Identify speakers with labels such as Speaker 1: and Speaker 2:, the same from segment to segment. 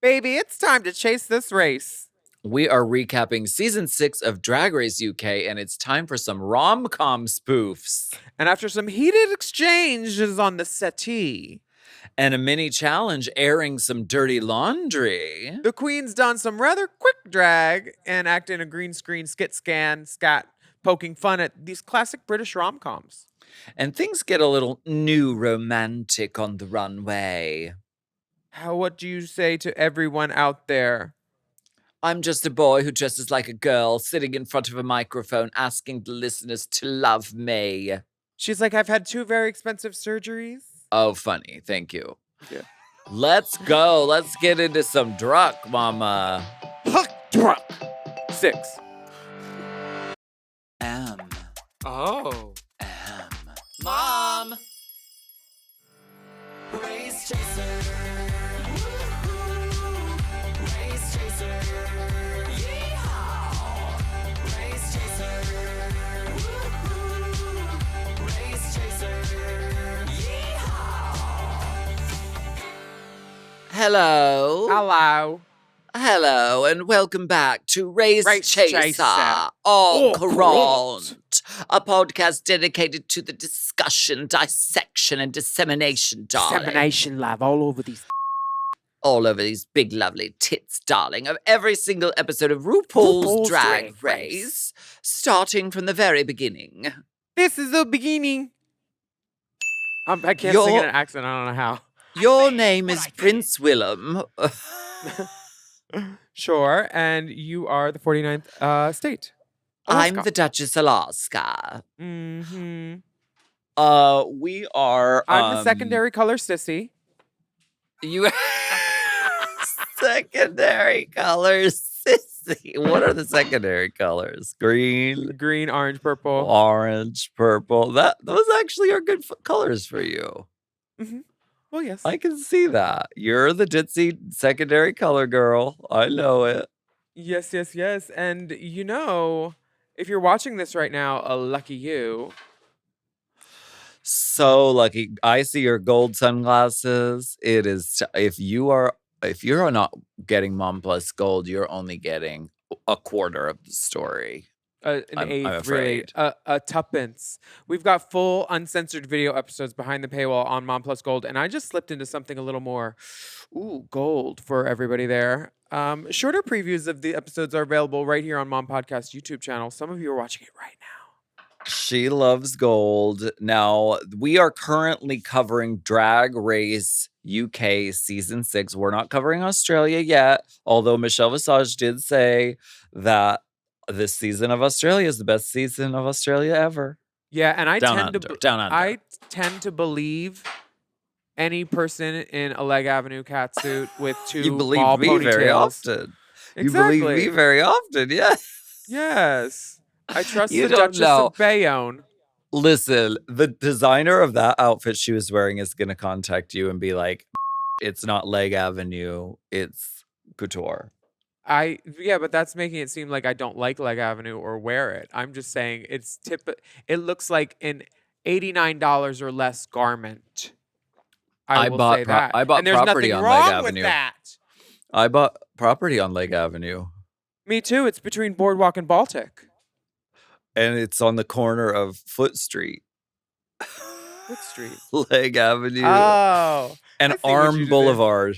Speaker 1: Baby, it's time to chase this race.
Speaker 2: We are recapping season 6 of Drag Race UK, and it's time for some rom-com spoofs.
Speaker 1: And after some heated exchanges on the settee,
Speaker 2: and a mini challenge airing some dirty laundry,
Speaker 1: the queen's done some rather quick drag and acting a green screen scat, poking fun at these classic British rom-coms.
Speaker 2: And things get a little new romantic on the runway.
Speaker 1: What do you say to everyone out there?
Speaker 2: I'm just a boy who dresses like a girl, sitting in front of a microphone, asking the listeners to love me.
Speaker 1: She's like, I've had 2 very expensive surgeries.
Speaker 2: Oh, funny. Thank you.
Speaker 1: Yeah.
Speaker 2: Let's go. Let's get into some DRUK, mama.
Speaker 1: DRUK 6. Oh.
Speaker 2: Mom.
Speaker 3: Race chaser. Race chaser. Yeehaw. Race chaser. Race chaser. Yeehaw.
Speaker 2: Hello. Hello, and welcome back to Race Chaser.
Speaker 1: Oh,
Speaker 2: Current, a podcast dedicated to the discussion, dissection, and dissemination, darling.
Speaker 1: Dissemination, love, all over these
Speaker 2: big, lovely tits, darling, of every single episode of RuPaul's Drag Race, starting from the very beginning.
Speaker 1: This is the beginning. I can't sing in an accent. I don't know how.
Speaker 2: Your name is Prince Willam.
Speaker 1: Sure, and you are the 49th state. Alaska.
Speaker 2: I'm the Duchess Alaska.
Speaker 1: Mm-hmm.
Speaker 2: We are...
Speaker 1: I'm the secondary color sissy.
Speaker 2: You... secondary colors, sissy. What are the secondary colors?
Speaker 1: Green, orange, purple.
Speaker 2: Orange, purple. Those actually are good colors for you.
Speaker 1: Mm-hmm. Well, yes.
Speaker 2: I can see that. You're the ditzy secondary color girl. I know it.
Speaker 1: Yes. And you know, if you're watching this right now, lucky you.
Speaker 2: So lucky. I see your gold sunglasses. It is, if you're not getting Mom Plus Gold, you're only getting a quarter of the story.
Speaker 1: An eighth, really. A tuppence. We've got full uncensored video episodes behind the paywall on Mom Plus Gold, and I just slipped into something a little more, gold for everybody there. Shorter previews of the episodes are available right here on Mom Podcast YouTube channel. Some of you are watching it right now.
Speaker 2: She loves gold. Now, we are currently covering Drag Race UK Season 6. We're not covering Australia yet, although Michelle Visage did say that this season of Australia is the best season of Australia ever.
Speaker 1: Yeah, and I
Speaker 2: down
Speaker 1: tend to believe any person in a Leg Avenue catsuit with 2
Speaker 2: you believe
Speaker 1: ball
Speaker 2: me
Speaker 1: ponytails.
Speaker 2: very often.
Speaker 1: Exactly.
Speaker 2: You believe me very often, yes.
Speaker 1: Yes. I trust
Speaker 2: You
Speaker 1: the
Speaker 2: don't
Speaker 1: Duchess
Speaker 2: know.
Speaker 1: of Bayonne.
Speaker 2: Listen, the designer of that outfit she was wearing is going to contact you and be like, it's not Leg Avenue, it's couture.
Speaker 1: But that's making it seem like I don't like Leg Avenue or wear it. I'm just saying it looks like an $89 or less garment. I will say that.
Speaker 2: I bought
Speaker 1: and there's
Speaker 2: property
Speaker 1: nothing
Speaker 2: on
Speaker 1: wrong
Speaker 2: Leg Avenue.
Speaker 1: with that.
Speaker 2: I bought property on Leg Avenue.
Speaker 1: Me too. It's between Boardwalk and Baltic.
Speaker 2: And it's on the corner of Foot Street.
Speaker 1: Foot Street.
Speaker 2: Leg Avenue.
Speaker 1: Oh.
Speaker 2: And Arm Boulevard.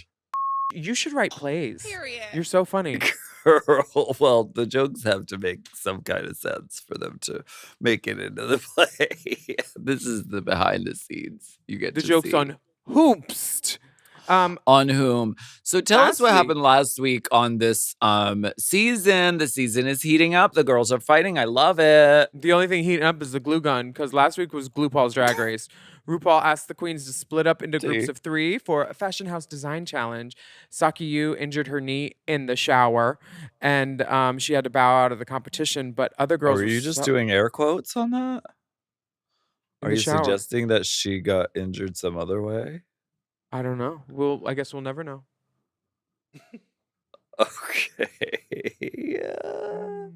Speaker 1: You should write plays.
Speaker 3: Period.
Speaker 1: You're so funny.
Speaker 2: Girl, well, the jokes have to make some kind of sense for them to make it into the play. This is the behind the scenes. You get
Speaker 1: the
Speaker 2: to
Speaker 1: jokes
Speaker 2: see.
Speaker 1: on Hoopst.
Speaker 2: On whom? So tell us what
Speaker 1: week.
Speaker 2: happened last week on this season. The season is heating up. The girls are fighting. I love it.
Speaker 1: The only thing heating up is the glue gun, because last week was GluePaul's Drag Race. RuPaul asked the queens to split up into groups of 3 for a fashion house design challenge. Saki Yu injured her knee in the shower, and she had to bow out of the competition. But other girls
Speaker 2: Are you just doing air quotes on that? Are you
Speaker 1: shower.
Speaker 2: suggesting that she got injured some other way?
Speaker 1: I don't know. I guess we'll never know.
Speaker 2: Okay. Yeah.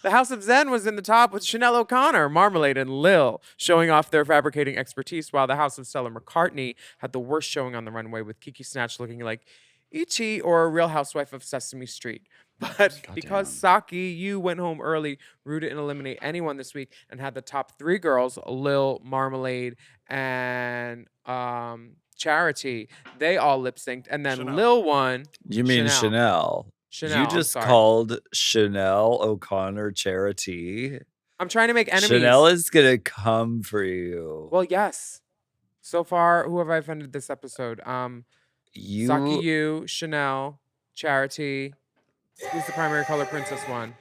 Speaker 1: The House of Zen was in the top with Chanel O'Connor, Marmalade, and Lil, showing off their fabricating expertise, while the House of Stella McCartney had the worst showing on the runway, with Kiki Snatch looking like E.T. or a Real Housewife of Sesame Street. But because Saki, you went home early, root it and eliminate anyone this week, and had the top 3 girls, Lil, Marmalade, and Charity. They all lip synced, and then
Speaker 4: Chanel.
Speaker 1: Lil won.
Speaker 2: You mean Chanel?
Speaker 1: Chanel,
Speaker 2: You
Speaker 1: I'm
Speaker 2: just
Speaker 1: sorry.
Speaker 2: called Chanel O'Connor Charity.
Speaker 1: I'm trying to make enemies.
Speaker 2: Chanel is gonna come for you.
Speaker 1: Well, yes. So far, who have I offended this episode? Saki, you, Chanel, Charity. Who's the primary color princess one?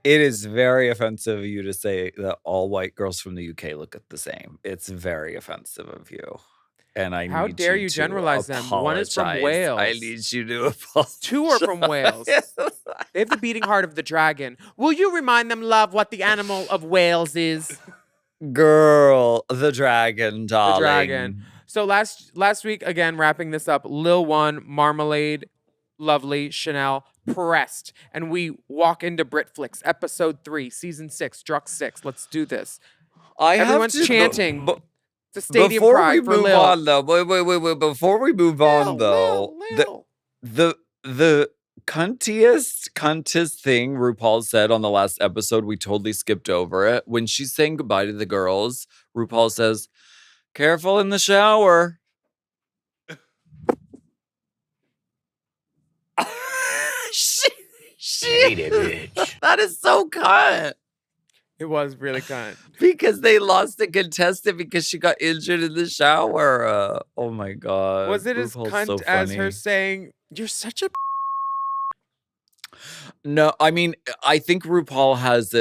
Speaker 2: It is very offensive of you to say that all white girls from the UK look at the same. It's very offensive of you. And I
Speaker 1: How
Speaker 2: need
Speaker 1: dare
Speaker 2: you
Speaker 1: you
Speaker 2: to
Speaker 1: generalize them? One is from
Speaker 2: apologize.
Speaker 1: Wales.
Speaker 2: I need you to apologize.
Speaker 1: 2 are from Wales. They have the beating heart of the dragon. Will you remind them, love, what the animal of Wales is?
Speaker 2: Girl, the dragon, darling.
Speaker 1: The dragon. So last week, again, wrapping this up, Lil won, Marmalade, Lovely, Chanel, pressed. And we walk into Brit-flicks, episode 3, season 6, DRUK 6. Let's do this. Everyone's chanting. It's a stadium
Speaker 2: before
Speaker 1: cry
Speaker 2: we
Speaker 1: for
Speaker 2: move
Speaker 1: Lil.
Speaker 2: on, though, wait. Before we move on, though,
Speaker 1: Lil.
Speaker 2: the cuntest thing RuPaul said on the last episode, we totally skipped over it. When she's saying goodbye to the girls, RuPaul says, "Careful in the shower."
Speaker 4: Bitch.
Speaker 2: That is so cunt.
Speaker 1: It was really kind.
Speaker 2: Because they lost a contestant because she got injured in the shower. Oh my god.
Speaker 1: Was it as
Speaker 2: RuPaul's
Speaker 1: cunt
Speaker 2: so
Speaker 1: as her
Speaker 2: funny.
Speaker 1: saying, "You're such a..."
Speaker 2: No, I mean, I think RuPaul has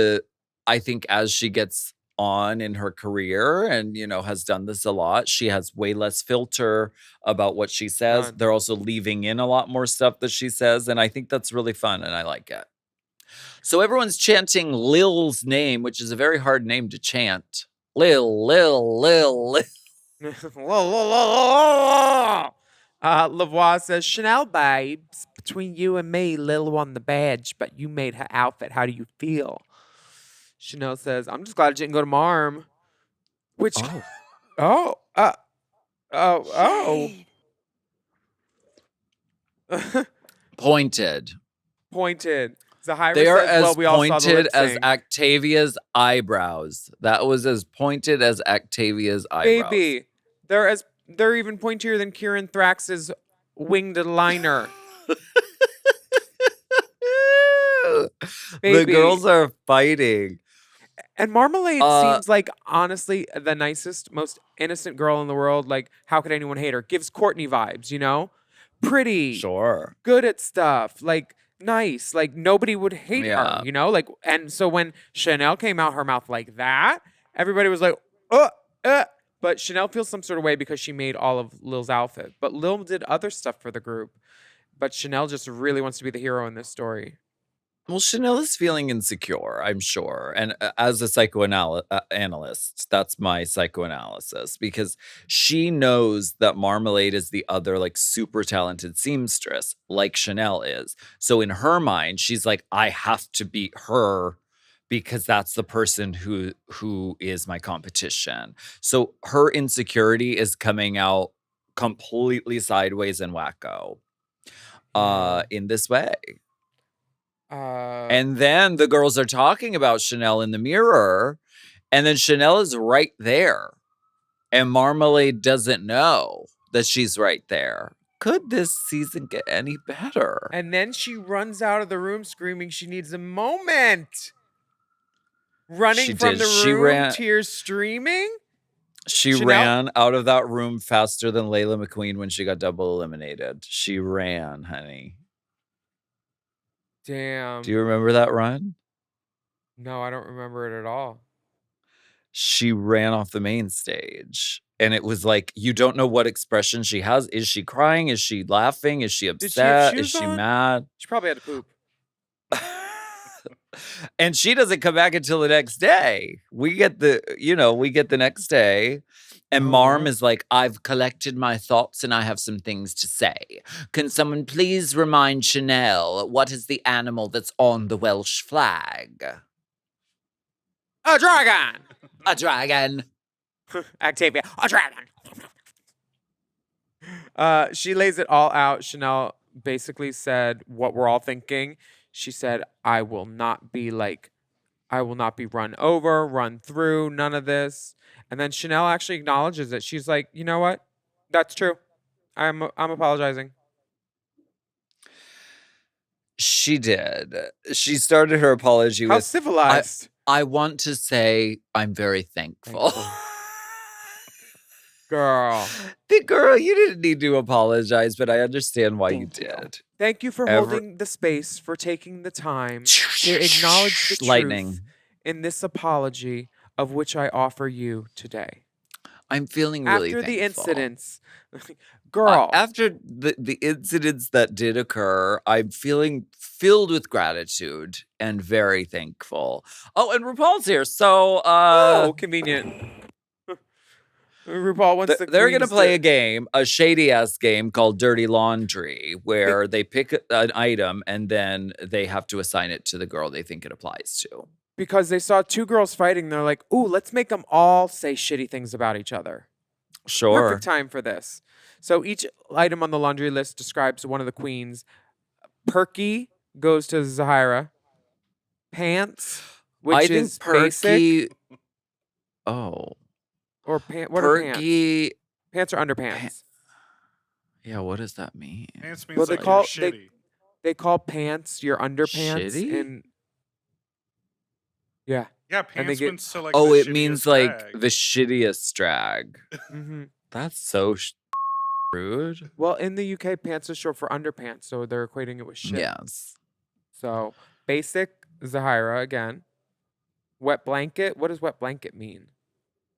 Speaker 2: I think as she gets on in her career and, has done this a lot, she has way less filter about what she says.
Speaker 1: None.
Speaker 2: They're also leaving in a lot more stuff that she says. And I think that's really fun and I like it. So everyone's chanting Lil's name, which is a very hard name to chant. Lil.
Speaker 1: Lavoie says, "Chanel, babes, between you and me, Lil won the badge, but you made her outfit. How do you feel?" Chanel says, "I'm just glad it didn't go to Marm." Which, oh.
Speaker 2: Pointed.
Speaker 1: Pointed. Zahira
Speaker 2: They are
Speaker 1: says,
Speaker 2: as
Speaker 1: "Well, we all saw the
Speaker 2: pointed as
Speaker 1: lip sync."
Speaker 2: Octavia's eyebrows. That was as pointed as Octavia's eyebrows.
Speaker 1: Baby, they're even pointier than Kieran Thrax's winged liner.
Speaker 2: The
Speaker 1: Baby.
Speaker 2: girls are fighting.
Speaker 1: And Marmalade seems like, honestly, the nicest, most innocent girl in the world. Like, how could anyone hate her? Gives Courtney vibes, Pretty.
Speaker 2: Sure.
Speaker 1: Good at stuff. Like, nice. Like, nobody would hate
Speaker 2: Yeah.
Speaker 1: her, Like, and so when Chanel came out her mouth like that, everybody was like, But Chanel feels some sort of way because she made all of Lil's outfit. But Lil did other stuff for the group. But Chanel just really wants to be the hero in this story.
Speaker 2: Well, Chanel is feeling insecure, I'm sure. And as a psychoanalyst, that's my psychoanalysis because she knows that Marmalade is the other like super talented seamstress like Chanel is. So in her mind, she's like, I have to beat her because that's the person who is my competition. So her insecurity is coming out completely sideways and wacko in this way. And then the girls are talking about Chanel in the mirror, and then Chanel is right there. And Marmalade doesn't know that she's right there. Could this season get any better?
Speaker 1: And then she runs out of the room screaming she needs a moment. Running
Speaker 2: She
Speaker 1: from
Speaker 2: did.
Speaker 1: the
Speaker 2: She
Speaker 1: room,
Speaker 2: ran-
Speaker 1: tears streaming.
Speaker 2: She
Speaker 1: Chanel?
Speaker 2: ran out of that room faster than Layla McQueen when she got double eliminated. She ran, honey.
Speaker 1: Damn.
Speaker 2: Do you remember that run?
Speaker 1: No, I don't remember it at all.
Speaker 2: She ran off the main stage. And it was like, you don't know what expression she has. Is she crying? Is she laughing? Is she
Speaker 1: Did she have
Speaker 2: upset? Is
Speaker 1: shoes
Speaker 2: she
Speaker 1: on?
Speaker 2: mad?
Speaker 1: She probably had to poop.
Speaker 2: And she doesn't come back until the next day. We get the next day. And Marm is like, I've collected my thoughts and I have some things to say. Can someone please remind Chanel what is the animal that's on the Welsh flag?
Speaker 1: A dragon.
Speaker 2: A dragon.
Speaker 1: Octavia. A dragon. She lays it all out. Chanel basically said what we're all thinking. She said, I will not be run over, run through, none of this. And then Chanel actually acknowledges it. She's like, you know what? That's true. I'm apologizing.
Speaker 2: She did. She started her apology
Speaker 1: How
Speaker 2: with,
Speaker 1: civilized.
Speaker 2: I want to say I'm very thankful.
Speaker 1: Thankful. Girl.
Speaker 2: Girl, you didn't need to apologize, but I understand why you did.
Speaker 1: Thank you for holding the space, for taking the time to acknowledge the
Speaker 2: Lightning.
Speaker 1: truth in this apology of which I offer you today.
Speaker 2: I'm feeling really
Speaker 1: After the
Speaker 2: thankful.
Speaker 1: incidents, girl.
Speaker 2: After the incidents that did occur, I'm feeling filled with gratitude and very thankful. Oh, and RuPaul's here. So
Speaker 1: oh, convenient. RuPaul wants the
Speaker 2: they're going to
Speaker 1: queens
Speaker 2: play a game, a shady-ass game called Dirty Laundry, where they pick an item and then they have to assign it to the girl they think it applies to.
Speaker 1: Because they saw two girls fighting. They're like, ooh, let's make them all say shitty things about each other.
Speaker 2: Sure.
Speaker 1: Perfect time for this. So each item on the laundry list describes one of the queens. Perky goes to Zahira. Pants, which is
Speaker 2: Perky.
Speaker 1: basic.
Speaker 2: Oh.
Speaker 1: Or what are pants?
Speaker 2: Perky.
Speaker 1: Pants are underpants.
Speaker 2: Yeah, what does that mean?
Speaker 4: Pants means
Speaker 1: Well, they
Speaker 4: like
Speaker 1: call-
Speaker 4: you're shitty.
Speaker 1: They call pants your underpants.
Speaker 2: Shitty?
Speaker 1: And yeah.
Speaker 4: Yeah,
Speaker 1: and they
Speaker 4: pants
Speaker 1: get-
Speaker 4: means so like.
Speaker 2: Oh,
Speaker 4: the
Speaker 2: it means
Speaker 4: shittiest
Speaker 2: like
Speaker 4: drag.
Speaker 2: the shittiest drag.
Speaker 1: hmm
Speaker 2: That's so rude.
Speaker 1: Well, in the UK, pants is short for underpants, so they're equating it with shit.
Speaker 2: Yes.
Speaker 1: So basic Zahira again. Wet blanket. What does wet blanket mean?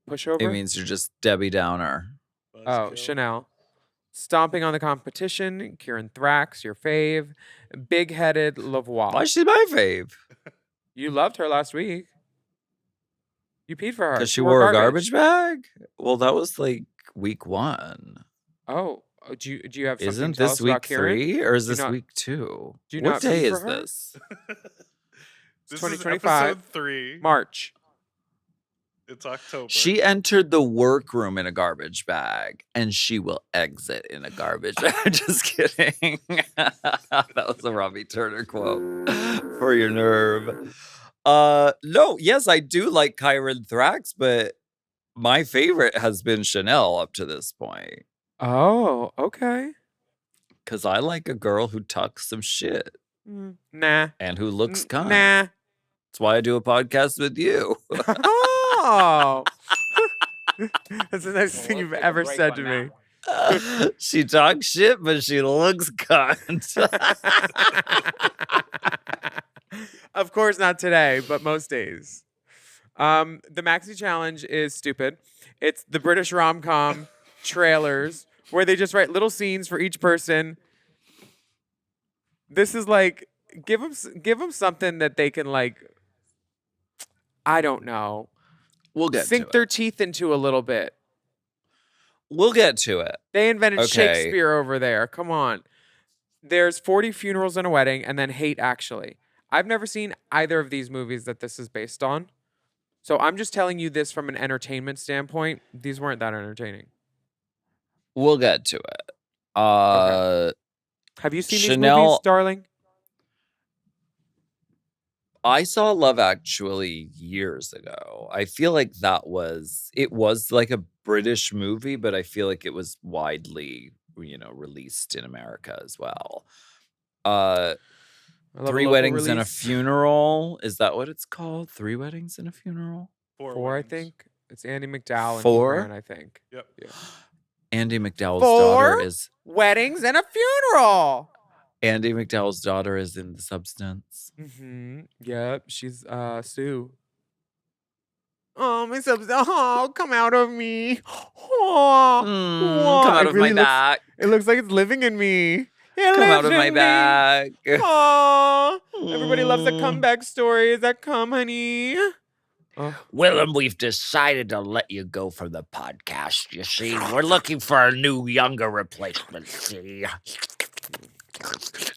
Speaker 1: Pushover.
Speaker 2: It means you're just Debbie Downer.
Speaker 1: Oh,
Speaker 4: Buzzkill.
Speaker 1: Chanel. Stomping on the competition. Kieran Thrax, your fave. Big-headed Lavoie.
Speaker 2: Why is she my fave?
Speaker 1: You loved her last week. You peed for her.
Speaker 2: Because she wore a garbage bag? Well, that was like week 1.
Speaker 1: Oh, do you have something
Speaker 2: Isn't
Speaker 1: to tell
Speaker 2: this
Speaker 1: us about
Speaker 2: week
Speaker 1: Kieran?
Speaker 2: 3 or is
Speaker 1: Do you
Speaker 2: this
Speaker 1: not-
Speaker 2: week 2?
Speaker 1: do you
Speaker 2: What
Speaker 1: not
Speaker 2: day
Speaker 1: pee for
Speaker 2: is
Speaker 1: her?
Speaker 2: this?
Speaker 4: This
Speaker 1: 2025.
Speaker 4: is episode 3.
Speaker 1: March.
Speaker 4: It's October.
Speaker 2: She entered the workroom in a garbage bag and she will exit in a garbage bag. Just kidding. That was a Robbie Turner quote for your nerve. No, yes, I do like Kieran Thrax, but my favorite has been Chanel up to this point.
Speaker 1: Oh, okay.
Speaker 2: Because I like a girl who talks some shit
Speaker 1: Nah.
Speaker 2: and who looks kind.
Speaker 1: Nah.
Speaker 2: That's why I do a podcast with you.
Speaker 1: Oh. That's the nicest thing you've ever said to me.
Speaker 2: She talks shit, but she looks cunt.
Speaker 1: Of course, not today, but most days. The Maxi Challenge is stupid. It's the British rom-com trailers where they just write little scenes for each person. This is like give them something that they can like. I don't know.
Speaker 2: We'll get
Speaker 1: Sink
Speaker 2: to
Speaker 1: their
Speaker 2: it.
Speaker 1: teeth into a little bit.
Speaker 2: We'll get to it.
Speaker 1: They invented
Speaker 2: Okay.
Speaker 1: Shakespeare over there. Come on. There's 40 funerals and a wedding, and then Hate Actually. I've never seen either of these movies that this is based on. So I'm just telling you this from an entertainment standpoint. These weren't that entertaining.
Speaker 2: We'll get to it.
Speaker 1: Have you seen these
Speaker 2: Chanel-
Speaker 1: movies, darling?
Speaker 2: I saw Love Actually years ago. I feel like it was like a British movie, but I feel like it was widely, released in America as well.
Speaker 1: I love a
Speaker 2: 3
Speaker 1: local
Speaker 2: Weddings and a
Speaker 1: release.
Speaker 2: Funeral. Is that what it's called? 3 Weddings and a Funeral?
Speaker 1: 4, I
Speaker 4: weddings.
Speaker 1: think. It's Andy McDowell and
Speaker 2: 4?
Speaker 1: Aaron, I think.
Speaker 4: Yep.
Speaker 1: Yeah.
Speaker 2: Andy McDowell's
Speaker 1: 4
Speaker 2: daughter is
Speaker 1: weddings and a funeral.
Speaker 2: Andy McDowell's daughter is in The Substance.
Speaker 1: Mm-hmm. Yep. She's Sue. Oh, my substance. Oh, come out of me. Oh,
Speaker 2: Come out
Speaker 1: it
Speaker 2: of
Speaker 1: really
Speaker 2: my
Speaker 1: looks-
Speaker 2: back.
Speaker 1: It looks like it's living in me. It
Speaker 2: Come out
Speaker 1: lives
Speaker 2: of my
Speaker 1: in me.
Speaker 2: back.
Speaker 1: Aw. Everybody loves a
Speaker 2: Mm.
Speaker 1: comeback story. Is that come, honey? Oh.
Speaker 5: Willem, we've decided to let you go from the podcast. You see, we're looking for a new, younger replacement. See,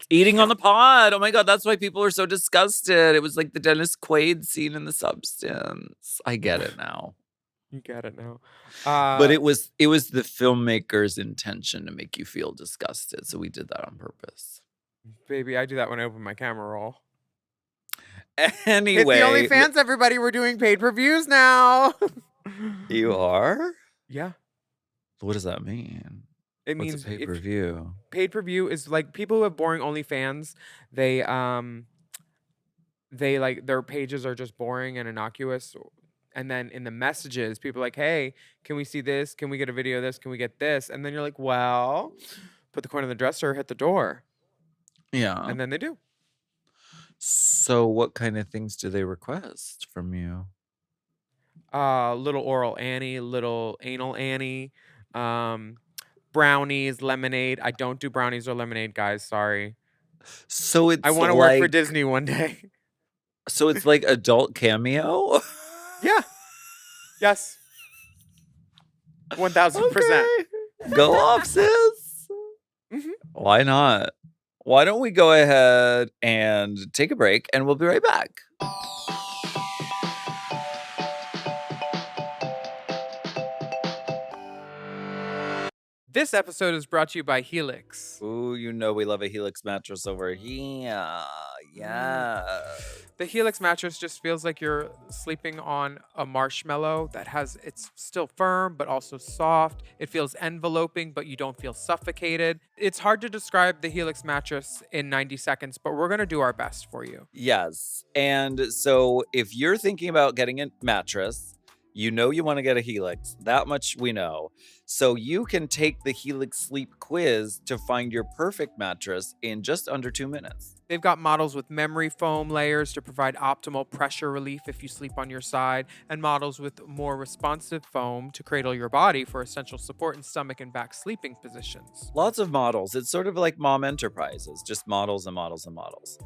Speaker 2: Eating on the pod. Oh my God, that's why people are so disgusted. It was like the Dennis Quaid scene in The Substance. I get it now.
Speaker 1: You get it now.
Speaker 2: But it was the filmmaker's intention to make you feel disgusted, so we did that on purpose.
Speaker 1: Baby, I do that when I open my camera roll.
Speaker 2: Anyway,
Speaker 1: Hit the OnlyFans, everybody. We're doing paid per views now.
Speaker 2: you are?
Speaker 1: Yeah.
Speaker 2: What does that mean?
Speaker 1: It
Speaker 2: What's
Speaker 1: means
Speaker 2: a pay-per-view?
Speaker 1: Paid per view is like people who have boring OnlyFans. They like their pages are just boring and innocuous. And then in the messages, people are like, hey, can we see this? Can we get a video of this? Can we get this? And then you're like, well, put the coin in the dresser, hit the door.
Speaker 2: Yeah.
Speaker 1: And then they do.
Speaker 2: So what kind of things do they request from you?
Speaker 1: Little oral Annie, little anal Annie, brownies, lemonade. I don't do brownies or lemonade, guys. Sorry.
Speaker 2: So it's
Speaker 1: I want to work for Disney one day.
Speaker 2: So it's like adult cameo?
Speaker 1: Yeah. Yes. 1000%.
Speaker 2: Okay. Go off, sis.
Speaker 1: Mhm.
Speaker 2: Why not? Why don't we go ahead and take a break and we'll be right back.
Speaker 1: This episode is brought to you by Helix.
Speaker 2: Ooh, you know we love a Helix mattress over here. Yeah.
Speaker 1: The Helix mattress just feels like you're sleeping on a marshmallow it's still firm, but also soft. It feels enveloping, but you don't feel suffocated. It's hard to describe the Helix mattress in 90 seconds, but we're going to do our best for you.
Speaker 2: Yes. And so if you're thinking about getting a mattress, you know you want to get a Helix. That much we know. So you can take the Helix Sleep Quiz to find your perfect mattress in just under 2 minutes.
Speaker 1: They've got models with memory foam layers to provide optimal pressure relief if you sleep on your side, and models with more responsive foam to cradle your body for essential support in stomach and back sleeping positions.
Speaker 2: Lots of models. It's sort of like Mom Enterprises, just models and models and models.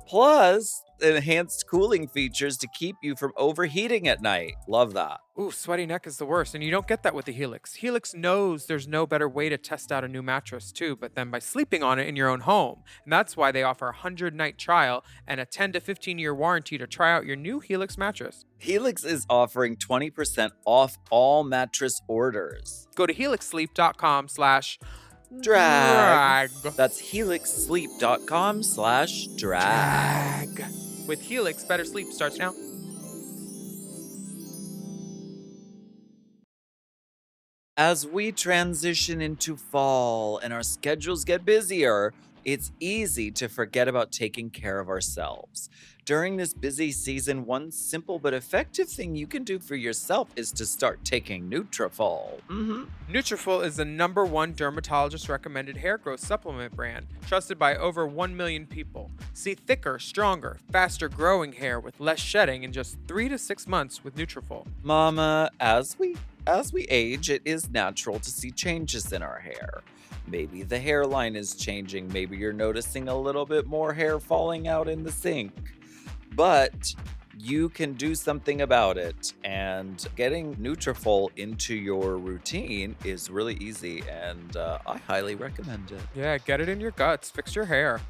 Speaker 2: Plus, enhanced cooling features to keep you from overheating at night. Love that.
Speaker 1: Ooh, sweaty neck is the worst, and you don't get that with the Helix. Helix knows there's no better way to test out a new mattress too, but then by sleeping on it in your own home. And that's why they offer a 100-night trial and a 10 to 15-year warranty to try out your new Helix mattress.
Speaker 2: Helix is offering 20% off all mattress orders.
Speaker 1: Go to helixsleep.com/drag.
Speaker 2: That's helixsleep.com/drag.
Speaker 1: With Helix, better sleep starts now.
Speaker 2: As we transition into fall and our schedules get busier, it's easy to forget about taking care of ourselves. During this busy season, one simple but effective thing you can do for yourself is to start taking Nutrafol.
Speaker 1: Nutrafol is the #1 dermatologist recommended hair growth supplement brand, trusted by over 1 million people. See thicker, stronger, faster growing hair with less shedding in just 3 to 6 months with Nutrafol.
Speaker 2: Mama, as we age, it is natural to see changes in our hair. Maybe the hairline is changing. Maybe you're noticing a little bit more hair falling out in the sink. But you can do something about it. And getting Nutrafol into your routine is really easy. And I highly recommend it.
Speaker 1: Yeah, get it in your guts. Fix your hair.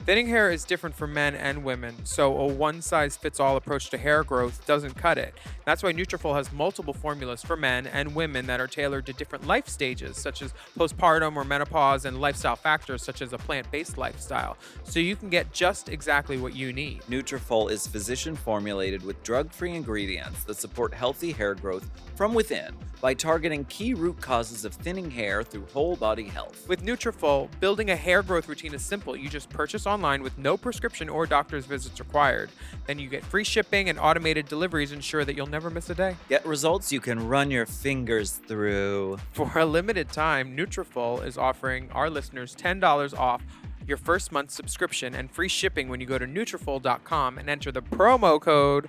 Speaker 1: Thinning hair is different for men and women, so a one-size-fits-all approach to hair growth doesn't cut it. That's why Nutrafol has multiple formulas for men and women that are tailored to different life stages, such as postpartum or menopause, and lifestyle factors such as a plant-based lifestyle, so you can get just exactly what you need.
Speaker 2: Nutrafol is physician-formulated with drug-free ingredients that support healthy hair growth from within by targeting key root causes of thinning hair through whole-body health.
Speaker 1: With Nutrafol, building a hair growth routine is simple. You just purchase online with no prescription or doctor's visits required. Then you get free shipping, and automated deliveries ensure that you'll never miss a day.
Speaker 2: Get results you can run your fingers through.
Speaker 1: For a limited time, Nutrafol is offering our listeners $10 off your first month's subscription and free shipping when you go to Nutrafol.com and enter the promo code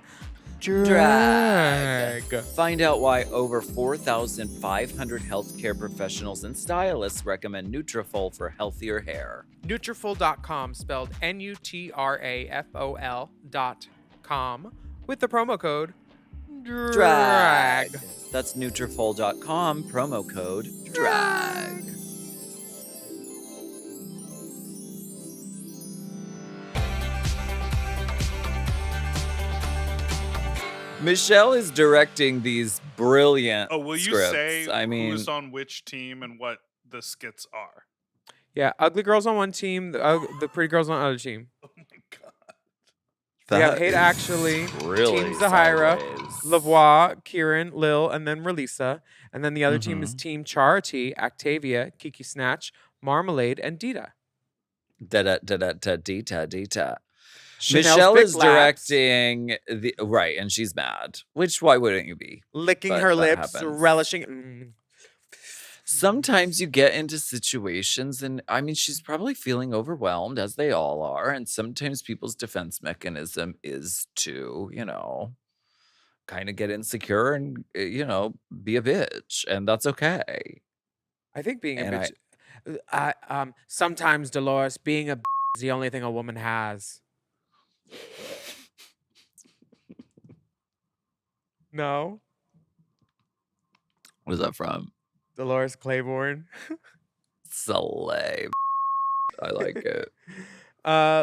Speaker 1: DRAG.
Speaker 2: Find out why over 4,500 healthcare professionals and stylists recommend Nutrafol for healthier hair.
Speaker 1: Nutrafol.com, spelled Nutrafol.com, with the promo code DRAG.
Speaker 2: That's Nutrafol.com, promo code DRAG. Michelle is directing these brilliant
Speaker 4: Oh, will you
Speaker 2: scripts.
Speaker 4: say
Speaker 2: I mean,
Speaker 4: who's on which team and what the skits are?
Speaker 1: Yeah, ugly girls on one team, the pretty girls on the other team.
Speaker 4: Oh my god.
Speaker 1: We have
Speaker 2: that
Speaker 1: Hate
Speaker 2: is
Speaker 1: Actually,
Speaker 2: really
Speaker 1: Team Zahira,
Speaker 2: sideways.
Speaker 1: Lavoie, Kieran, Lil, and then Relisa. And then the other team is
Speaker 2: Mhm.
Speaker 1: Team Charity, Octavia, Kiki Snatch, Marmalade, and Dita.
Speaker 2: Dita.
Speaker 1: Chanel's
Speaker 2: Michelle
Speaker 1: Vic
Speaker 2: is
Speaker 1: Labs,
Speaker 2: directing the right, and she's mad. Which why wouldn't you be?
Speaker 1: licking
Speaker 2: but
Speaker 1: her
Speaker 2: that
Speaker 1: lips,
Speaker 2: happens.
Speaker 1: relishing.
Speaker 2: Sometimes you get into situations, and I mean, she's probably feeling overwhelmed, as they all are. And sometimes people's defense mechanism is to, kind of get insecure and, be a bitch. And that's okay.
Speaker 1: I think being a
Speaker 2: And
Speaker 1: bitch. Sometimes, Dolores, being a bitch is the only thing a woman has. No,
Speaker 2: What is that from?
Speaker 1: Dolores Claiborne.
Speaker 2: Slay. I like it.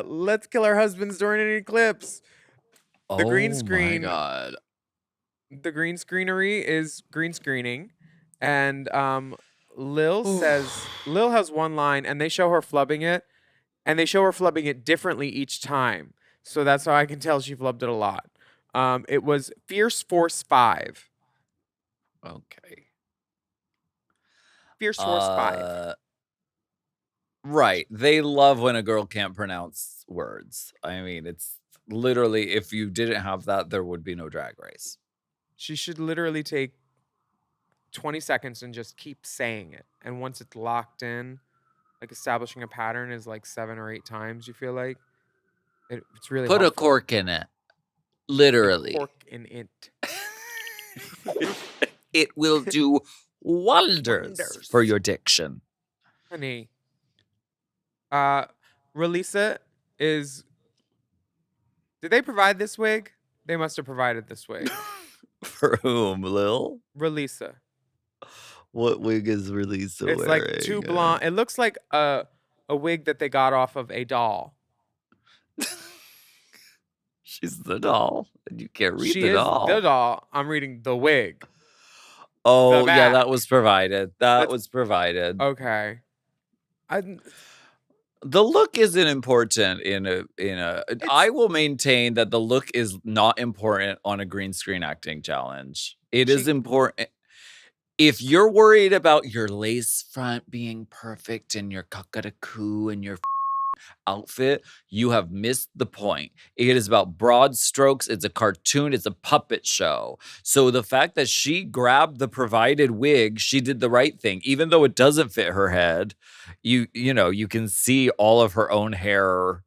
Speaker 1: Let's kill our husbands during an eclipse. The green
Speaker 2: Oh my
Speaker 1: screen.
Speaker 2: God.
Speaker 1: The green screenery is green screening, and Lil has one line, and they show her flubbing it, and they show her flubbing it differently each time. So that's how I can tell she flubbed it a lot. It was Fierce Force 5.
Speaker 2: Okay.
Speaker 1: Fierce Force 5.
Speaker 2: Right. They love when a girl can't pronounce words. I mean, it's literally, if you didn't have that, there would be no Drag Race.
Speaker 1: She should literally take 20 seconds and just keep saying it. And once it's locked in, like establishing a pattern is like 7 or 8 times, you feel like. It's really
Speaker 2: Put a
Speaker 1: helpful.
Speaker 2: cork in it. Literally.
Speaker 1: Cork in it.
Speaker 2: It will do wonders for your diction.
Speaker 1: Honey. Relisa is... Did they provide this wig? They must have provided this wig.
Speaker 2: For whom, Lil?
Speaker 1: Relisa.
Speaker 2: What wig is Relisa
Speaker 1: It's
Speaker 2: wearing?
Speaker 1: like two blonde... It looks like a wig that they got off of a doll.
Speaker 2: She's the doll. And you can't read
Speaker 1: She
Speaker 2: the
Speaker 1: is
Speaker 2: doll.
Speaker 1: the doll. I'm reading the wig.
Speaker 2: Oh,
Speaker 1: the
Speaker 2: yeah,
Speaker 1: back.
Speaker 2: that was provided. That
Speaker 1: That's-
Speaker 2: was provided.
Speaker 1: Okay.
Speaker 2: The look isn't important in a I will maintain that the look is not important on a green screen acting challenge. It is important. If you're worried about your lace front being perfect and your cockatoo and your outfit, you have missed the point. It is about broad strokes. It's a cartoon. It's a puppet show. So the fact that she grabbed the provided wig, she did the right thing. Even though it doesn't fit her head, you can see all of her own hair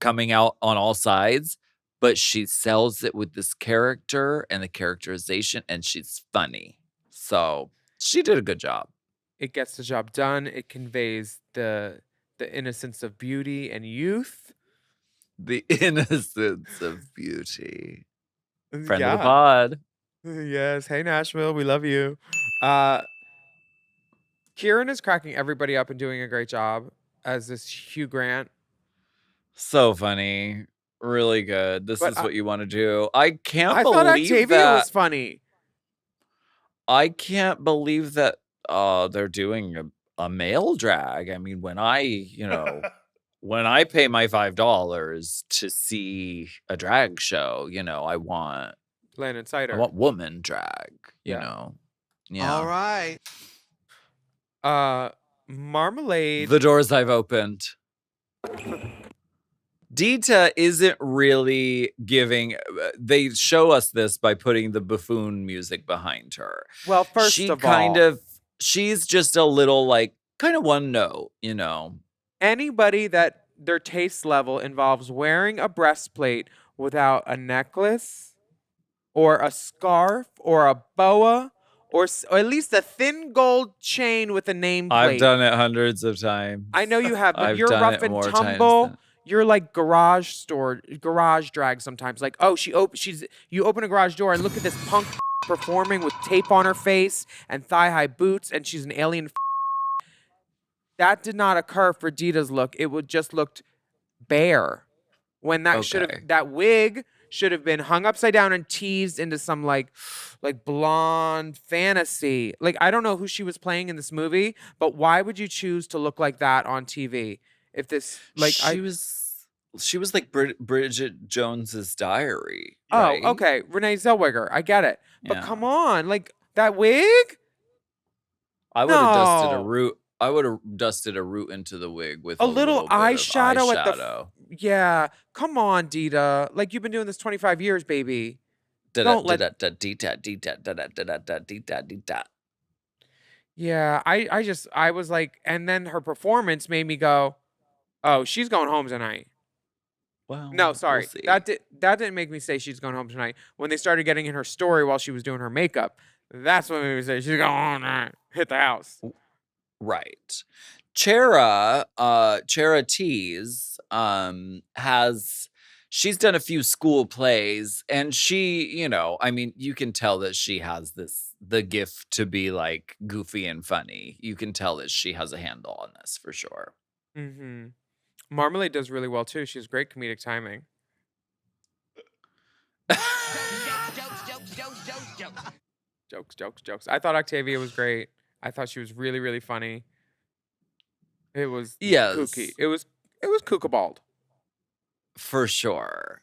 Speaker 2: coming out on all sides, but she sells it with this character and the characterization, and she's funny. So she did a good job.
Speaker 1: It gets the job done. It conveys the innocence of beauty and youth.
Speaker 2: The innocence of beauty. Friend
Speaker 1: yeah.
Speaker 2: of the pod.
Speaker 1: Yes. Hey, Nashville. We love you. Kieran is cracking everybody up and doing a great job as this Hugh Grant.
Speaker 2: So funny. Really good. This
Speaker 1: But
Speaker 2: is what you want to do. I can't
Speaker 1: I thought
Speaker 2: believe
Speaker 1: Octavia
Speaker 2: that.
Speaker 1: was funny.
Speaker 2: I can't believe that they're doing a male drag. I mean, when I pay my $5 to see a drag show, I want
Speaker 1: Landon Cider.
Speaker 2: woman drag, you
Speaker 1: Yeah.
Speaker 2: know. Yeah.
Speaker 3: All right.
Speaker 1: Marmalade.
Speaker 2: The doors I've opened. Dita isn't really giving. They show us this by putting the buffoon music behind her.
Speaker 1: Well, first
Speaker 2: She
Speaker 1: of
Speaker 2: kind
Speaker 1: all,
Speaker 2: of, she's just a little kind of one note,
Speaker 1: anybody that their taste level involves wearing a breastplate without a necklace or a scarf or a boa or at least a thin gold chain with a nameplate.
Speaker 2: I've done it hundreds of times.
Speaker 1: I know you have, but
Speaker 2: I've
Speaker 1: you're
Speaker 2: done
Speaker 1: rough
Speaker 2: it
Speaker 1: and
Speaker 2: more times
Speaker 1: tumble.
Speaker 2: than-
Speaker 1: You're like garage drag sometimes. Like, oh, you open a garage door and look at this punk performing with tape on her face and thigh-high boots, and she's an alien. That did not occur for Dita's look. It would just looked bare. When that
Speaker 2: Okay.
Speaker 1: that wig should have been hung upside down and teased into some like blonde fantasy. Like I don't know who she was playing in this movie, but why would you choose to look like that on TV? If this like
Speaker 2: she was like Bridget Jones's Diary,
Speaker 1: Oh,
Speaker 2: right?
Speaker 1: okay, Renee Zellweger, I get it. But
Speaker 2: Yeah.
Speaker 1: come on, like that wig?
Speaker 2: I would have dusted a
Speaker 1: No.
Speaker 2: root. I would have dusted a root into the wig with
Speaker 1: A
Speaker 2: a
Speaker 1: little
Speaker 2: bit of
Speaker 1: eyeshadow at the
Speaker 2: eyeshadow.
Speaker 1: Yeah, come on, Dita. Like you've been doing this 25 years, baby.
Speaker 2: Don't
Speaker 1: let- Yeah, I was like, and then her performance made me go, "Oh, she's going home tonight."
Speaker 2: Well,
Speaker 1: No,
Speaker 2: we'll
Speaker 1: sorry.
Speaker 2: see.
Speaker 1: That didn't make me say she's going home tonight. When they started getting in her story while she was doing her makeup, that's what made me say she's going home tonight. Hit the house.
Speaker 2: Right. Chera Tease she's done a few school plays, and she, you know, I mean, you can tell that she has the gift to be like goofy and funny. You can tell that she has a handle on this for sure.
Speaker 1: Mm-hmm. Marmalade does really well too. She has great comedic timing. Jokes. I thought Octavia was great. I thought she was really, really funny. It was
Speaker 2: Yes.
Speaker 1: kooky. It was kookabald.
Speaker 2: For sure.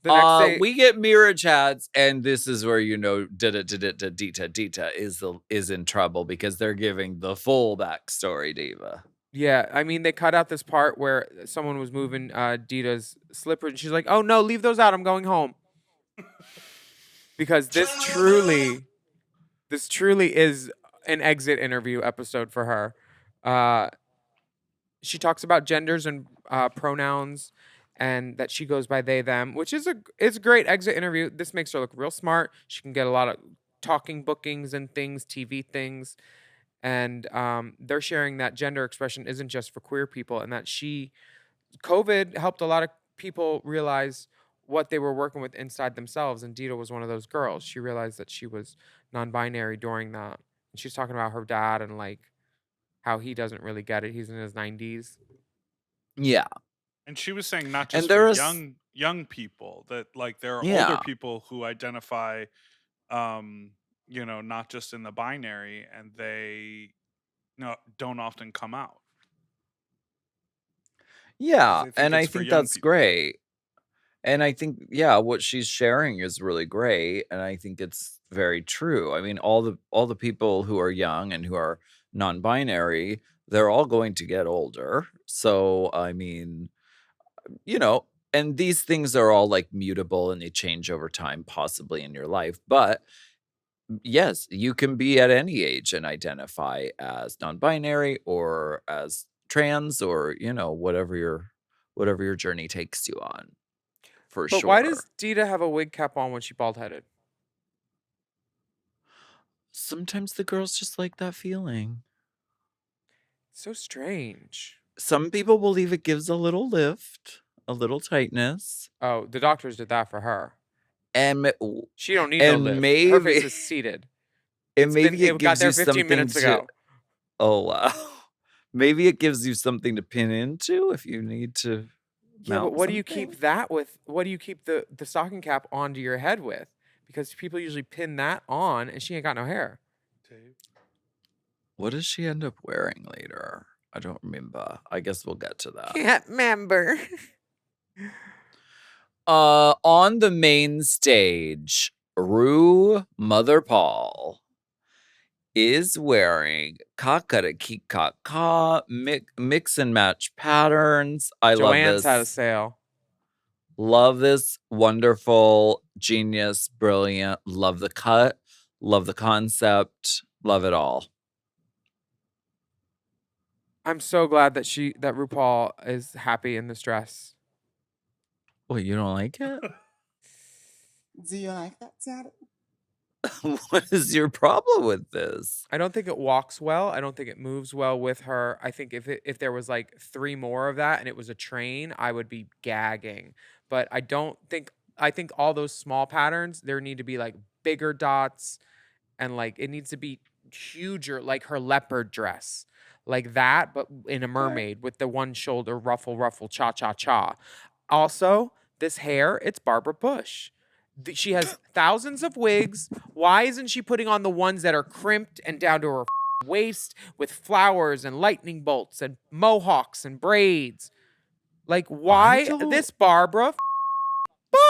Speaker 1: The next day,
Speaker 2: We get mirror chats, and this is where you know Dita is in trouble because they're giving the full backstory, Diva.
Speaker 1: yeah, I mean they cut out this part where someone was moving Dita's slipper, and she's like, "Oh no, leave those out. I'm going home." Because this truly is an exit interview episode for her. She talks about genders and pronouns, and that she goes by they them, which is it's a great exit interview. This makes her look real smart. She can get a lot of talking bookings and things, TV things, and they're sharing that gender expression isn't just for queer people, and that COVID helped a lot of people realize what they were working with inside themselves, and Dita was one of those girls. She realized that she was non-binary during that. And she's talking about her dad and like how he doesn't really get it. He's in his 90s.
Speaker 2: Yeah.
Speaker 4: And she was saying not just
Speaker 2: And there
Speaker 4: for
Speaker 2: is-
Speaker 4: young people, that like there are
Speaker 2: Yeah.
Speaker 4: older people who identify you know, not just in the binary, and they don't often come out.
Speaker 2: Yeah,
Speaker 4: they think
Speaker 2: and I
Speaker 4: it's for
Speaker 2: think
Speaker 4: young
Speaker 2: that's
Speaker 4: people.
Speaker 2: great. And I think, yeah, what she's sharing is really great, and I think it's very true. I mean, all the people who are young and who are non-binary, they're all going to get older. So, I mean, you know, and these things are all like mutable and they change over time, possibly in your life. But yes, you can be at any age and identify as non-binary or as trans, or you know, whatever your journey takes you on. For
Speaker 1: But
Speaker 2: sure.
Speaker 1: why does Dita have a wig cap on when she bald-headed?
Speaker 2: Sometimes the girls just like that feeling.
Speaker 1: So strange.
Speaker 2: Some people believe it gives a little lift, a little tightness.
Speaker 1: Oh, the doctors did that for her.
Speaker 2: And
Speaker 1: She don't need no
Speaker 2: And
Speaker 1: lift. Her
Speaker 2: maybe-
Speaker 1: face is seated.
Speaker 2: and maybe
Speaker 1: It
Speaker 2: it
Speaker 1: got
Speaker 2: gives
Speaker 1: there
Speaker 2: you
Speaker 1: 15
Speaker 2: something
Speaker 1: minutes
Speaker 2: to.
Speaker 1: ago.
Speaker 2: Oh wow. Maybe it gives you something to pin into if you need to.
Speaker 1: Yeah, but
Speaker 2: mount
Speaker 1: what do you
Speaker 2: something.
Speaker 1: keep that with? What do you keep the stocking cap onto your head with? Because people usually pin that on, and she ain't got no hair.
Speaker 2: What does she end up wearing later? I don't remember. I guess we'll get to that.
Speaker 1: Can't remember.
Speaker 2: On the main stage, Rue Mother Paul is wearing ka mix and match patterns. I
Speaker 1: Joanne's had a
Speaker 2: love this.
Speaker 1: sale.
Speaker 2: Love this wonderful, genius, brilliant. Love the cut. Love the concept. Love it all.
Speaker 1: I'm so glad that RuPaul is happy in this dress.
Speaker 2: Wait, you don't like it?
Speaker 6: Do you like that, Daddy?
Speaker 2: What is your problem with this?
Speaker 1: I don't think it walks well. I don't think it moves well with her. I think if there was like 3 more of that and it was a train, I would be gagging. But I think all those small patterns, there need to be like bigger dots, and like it needs to be huger, like her leopard dress. Like that, but in a mermaid with the one shoulder ruffle, cha cha cha. Also, this hair, it's Barbara Bush. She has thousands of wigs. Why isn't she putting on the ones that are crimped and down to her waist with flowers and lightning bolts and mohawks and braids? Like, why this Barbara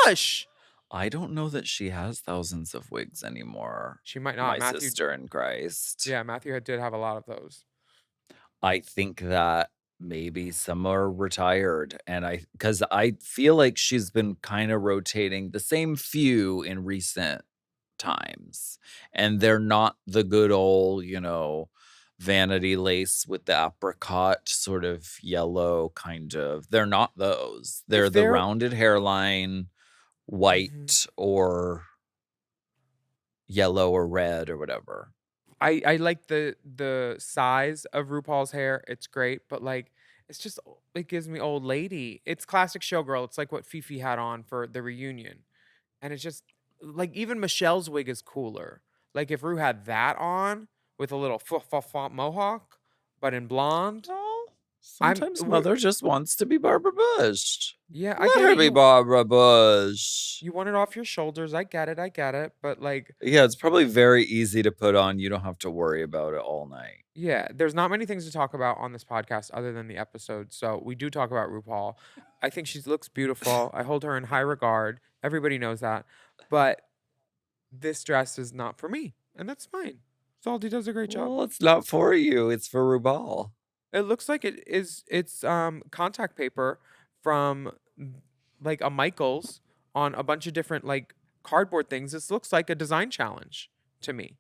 Speaker 1: Bush?
Speaker 2: I don't know that she has thousands of wigs anymore.
Speaker 1: She might not.
Speaker 2: My sister in Christ.
Speaker 1: Yeah, Matthew did have a lot of those.
Speaker 2: I think that maybe some are retired, and because I feel like she's been kind of rotating the same few in recent times, and they're not the good old, vanity lace with the apricot sort of yellow kind of. They're not those. They're the
Speaker 1: they're-
Speaker 2: rounded hairline, white or yellow or red or whatever.
Speaker 1: I like the size of RuPaul's hair. It's great, but like it's just it gives me old lady. It's classic showgirl. It's like what Fifi had on for the reunion. And it's just like even Michelle's wig is cooler. Like if Ru had that on with a little mohawk, but in blonde.
Speaker 2: Sometimes Mother just wants to be Barbara Bush.
Speaker 1: Yeah, I
Speaker 2: Let
Speaker 1: get
Speaker 2: her
Speaker 1: it.
Speaker 2: be Barbara Bush.
Speaker 1: You want it off your shoulders. I get it. But like,
Speaker 2: Yeah, it's probably very easy to put on. You don't have to worry about it all night.
Speaker 1: yeah, there's not many things to talk about on this podcast other than the episode. So we do talk about RuPaul. I think she looks beautiful. I hold her in high regard. Everybody knows that. But this dress is not for me. And that's fine. Salty does a great job.
Speaker 2: Well, it's not for you. It's for RuPaul.
Speaker 1: It looks like it's contact paper from like a Michaels on a bunch of different like cardboard things. This looks like a design challenge to me.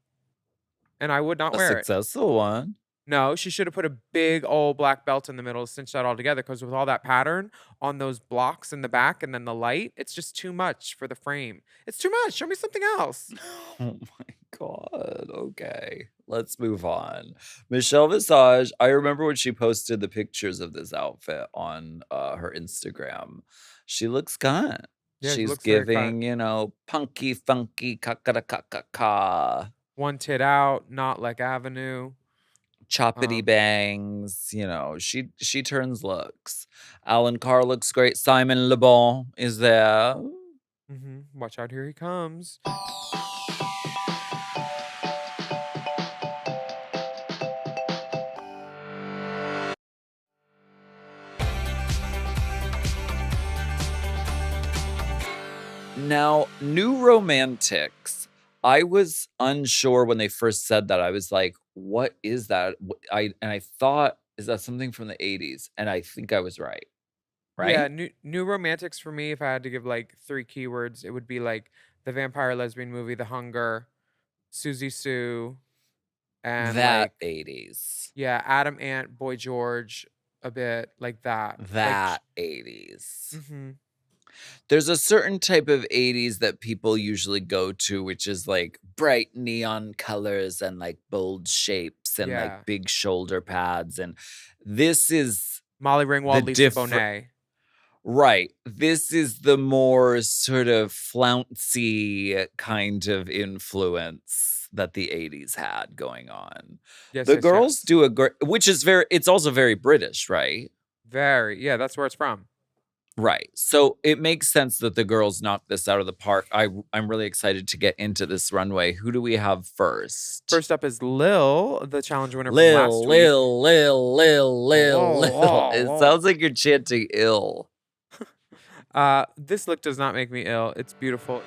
Speaker 1: And I would not
Speaker 2: A
Speaker 1: wear it.
Speaker 2: successful one.
Speaker 1: No, she should have put a big old black belt in the middle to cinch that all together because with all that pattern on those blocks in the back and then the light, it's just too much for the frame. It's too much. Show me something else.
Speaker 2: Oh my God. Okay. Let's move on. Michelle Visage, I remember when she posted the pictures of this outfit on her Instagram. She looks cunt.
Speaker 1: Yeah, she
Speaker 2: She's
Speaker 1: looks very
Speaker 2: giving, punky, funky, ka.
Speaker 1: One tit out, not like Avenue.
Speaker 2: Choppity bangs, she turns looks. Alan Carr looks great. Simon Le Bon is there.
Speaker 1: Watch out, here he comes.
Speaker 2: Now, New Romantics. I was unsure when they first said that. I was like, what is that? I thought, is that something from the 80s? And I think I was right. Right?
Speaker 1: Yeah, new romantics for me, if I had to give like 3 keywords, it would be like the vampire lesbian movie, The Hunger, Susie Sue, and
Speaker 2: that
Speaker 1: like
Speaker 2: 80s.
Speaker 1: yeah, Adam Ant, Boy George, a bit like that.
Speaker 2: That 80s.
Speaker 1: Mm-hmm.
Speaker 2: There's a certain type of 80s that people usually go to, which is like bright neon colors and like bold shapes and
Speaker 1: Yeah.
Speaker 2: like big shoulder pads. And this is
Speaker 1: Molly Ringwald,
Speaker 2: The
Speaker 1: Lisa
Speaker 2: differ-
Speaker 1: Bonet.
Speaker 2: right. This is the more sort of flouncy kind of influence that the 80s had going on.
Speaker 1: Yes,
Speaker 2: The
Speaker 1: yes,
Speaker 2: girls
Speaker 1: yes.
Speaker 2: do a great, which is it's also very British, right?
Speaker 1: Very, yeah, that's where it's from.
Speaker 2: Right. So it makes sense that the girls knocked this out of the park. I'm really excited to get into this runway. Who do we have first?
Speaker 1: First up is Lil, the challenge winner from last week.
Speaker 2: Lil.
Speaker 1: Oh,
Speaker 2: It
Speaker 1: oh.
Speaker 2: sounds like you're chanting ill.
Speaker 1: This look does not make me ill. It's beautiful.